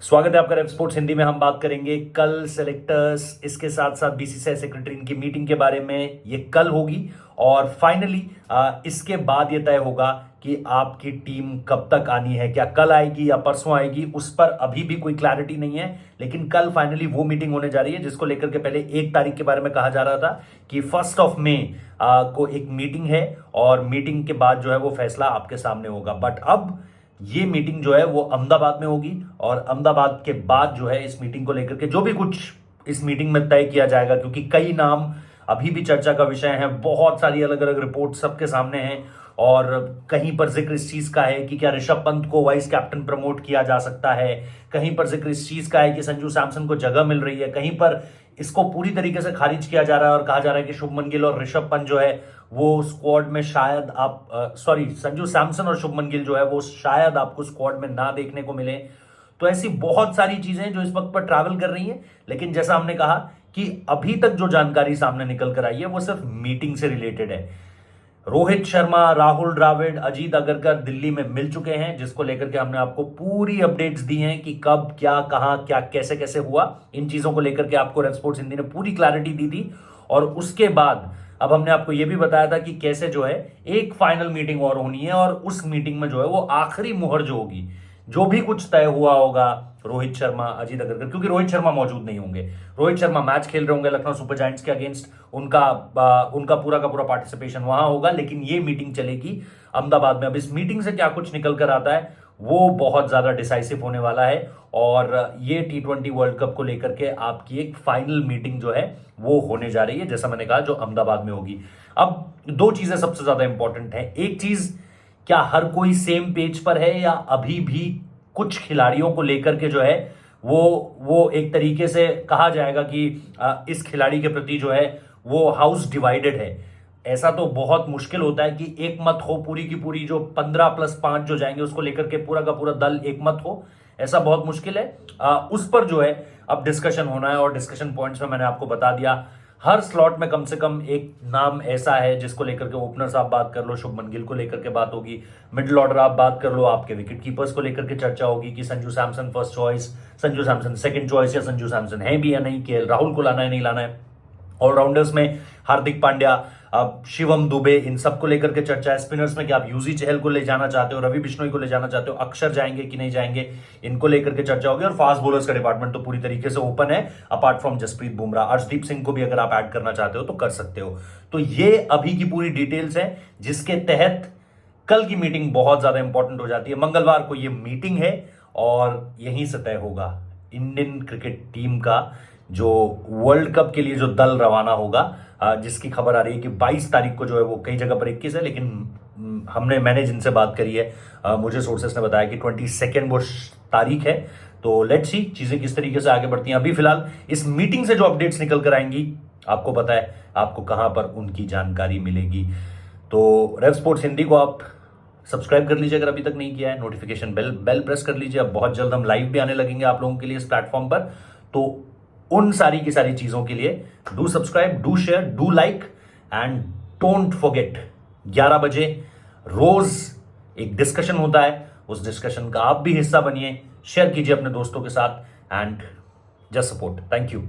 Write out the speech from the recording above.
स्वागत है आपका रेव स्पोर्ट्स हिंदी में। हम बात करेंगे कल सेलेक्टर्स, इसके साथ साथ बीसीसीआई सेक्रेटरी की मीटिंग के बारे में। ये कल होगी और फाइनली इसके बाद ये तय होगा कि आपकी टीम कब तक आनी है, क्या कल आएगी या परसों आएगी, उस पर अभी भी कोई क्लैरिटी नहीं है। लेकिन कल फाइनली वो मीटिंग होने जा रही है जिसको लेकर के पहले 1 तारीख के बारे में कहा जा रहा था कि 1 मई को एक मीटिंग है और मीटिंग के बाद जो है वो फैसला आपके सामने होगा। बट अब ये मीटिंग जो है वो अहमदाबाद में होगी और अहमदाबाद के बाद जो है इस मीटिंग को लेकर के जो भी कुछ इस मीटिंग में तय किया जाएगा, क्योंकि कई नाम अभी भी चर्चा का विषय है, बहुत सारी अलग अलग रिपोर्ट सबके सामने हैं और कहीं पर जिक्र इस चीज का है कि क्या ऋषभ पंत को वाइस कैप्टन प्रमोट किया जा सकता है, कहीं पर जिक्र इस चीज का है कि संजू सैमसन को जगह मिल रही है, कहीं पर इसको पूरी तरीके से खारिज किया जा रहा है और कहा जा रहा है कि शुभमन गिल और ऋषभ पंत जो है वो स्क्वाड में शायद संजू सैमसन और शुभमन गिल जो है वो शायद आपको स्क्वाड में ना देखने को मिले। तो ऐसी बहुत सारी चीजें जो इस वक्त पर ट्रैवल कर रही हैं, लेकिन जैसा हमने कहा कि अभी तक जो जानकारी सामने निकल कर आई है वो सिर्फ मीटिंग से रिलेटेड है। रोहित शर्मा, राहुल द्रविड़, अजीत अगरकर दिल्ली में मिल चुके हैं, जिसको लेकर के हमने आपको पूरी अपडेट्स दी हैं कि कब क्या कहां क्या कैसे कैसे हुआ। इन चीजों को लेकर के आपको रेव स्पोर्ट्स हिंदी ने पूरी क्लैरिटी दी थी और उसके बाद अब हमने आपको यह भी बताया था कि कैसे जो है एक फाइनल मीटिंग और होनी है और उस मीटिंग में जो है वो आखिरी मुहर जो होगी, जो भी कुछ तय हुआ होगा रोहित शर्मा, अजीत अगरकर, क्योंकि रोहित शर्मा मौजूद नहीं होंगे। रोहित शर्मा मैच खेल रहे होंगे लखनऊ सुपर जायंट्स के अगेंस्ट, उनका पूरा का पूरा पार्टिसिपेशन वहां होगा, लेकिन ये मीटिंग चलेगी अहमदाबाद में। अब इस मीटिंग से क्या कुछ निकल कर आता है वो बहुत ज्यादा डिसाइसिव होने वाला है और ये T20 वर्ल्ड कप को लेकर के आपकी एक फाइनल मीटिंग जो है वो होने जा रही है, जैसा मैंने कहा, जो अहमदाबाद में होगी। अब दो चीजें सबसे ज्यादा इंपॉर्टेंट है। एक चीज, क्या हर कोई सेम पेज पर है या अभी भी कुछ खिलाड़ियों को लेकर के जो है वो एक तरीके से कहा जाएगा कि इस खिलाड़ी के प्रति जो है वो हाउस डिवाइडेड है। ऐसा तो बहुत मुश्किल होता है कि एक मत हो, पूरी की पूरी जो 15+5 जो जाएंगे उसको लेकर के पूरा का पूरा दल एक मत हो, ऐसा बहुत मुश्किल है। उस पर जो है अब डिस्कशन होना है और डिस्कशन पॉइंट्स में मैंने आपको बता दिया। हर स्लॉट में कम से कम एक नाम ऐसा है जिसको लेकर के ओपनर्स आप बात कर लो, शुभमन गिल को लेकर के बात होगी, मिडिल ऑर्डर आप बात कर लो, आपके विकेट कीपर्स को लेकर के चर्चा होगी कि Sanju Samson first choice, Sanju Samson second choice या संजू सैमसन है भी या नहीं, के राहुल को लाना है नहीं लाना है। ऑलराउंडर्स में हार्दिक पांड्या, अब शिवम दुबे, इन सबको लेकर के चर्चा है। स्पिनर्स में क्या आप यूजी चहल को ले जाना चाहते हो, रवि बिश्नोई को ले जाना चाहते हो, अक्षर जाएंगे कि नहीं जाएंगे, इनको लेकर के चर्चा होगी। और फास्ट बॉलर्स का डिपार्टमेंट तो पूरी तरीके से ओपन है, अपार्ट फ्रॉम जसप्रीत बुमराह। अर्शदीप सिंह को भी अगर आप ऐड करना चाहते हो तो कर सकते हो। तो ये अभी की पूरी डिटेल्स है जिसके तहत कल की मीटिंग बहुत ज्यादा इंपॉर्टेंट हो जाती है। मंगलवार को ये मीटिंग है और यहीं से तय होगा इंडियन क्रिकेट टीम का जो वर्ल्ड कप के लिए जो दल रवाना होगा, जिसकी खबर आ रही है कि 22 तारीख को जो है वो कई जगह पर 21 है, लेकिन मैंने जिनसे बात करी है मुझे सोर्सेस ने बताया कि 22 वो तारीख है। तो लेट्स सी चीजें किस तरीके से आगे बढ़ती हैं। अभी फिलहाल इस मीटिंग से जो अपडेट्स निकल कर आएंगी, आपको पता है आपको कहां पर उनकी जानकारी मिलेगी। तो रेव स्पोर्ट्स हिंदी को आप सब्सक्राइब कर लीजिए अगर अभी तक नहीं किया है, नोटिफिकेशन बेल प्रेस कर लीजिए। अब बहुत जल्द हम लाइव भी आने लगेंगे आप लोगों के लिए इस प्लेटफॉर्म पर। तो उन सारी की सारी चीजों के लिए do subscribe, do share, do like and don't forget 11 बजे रोज एक डिस्कशन होता है, उस डिस्कशन का आप भी हिस्सा बनिए, शेयर कीजिए अपने दोस्तों के साथ and just support. Thank you.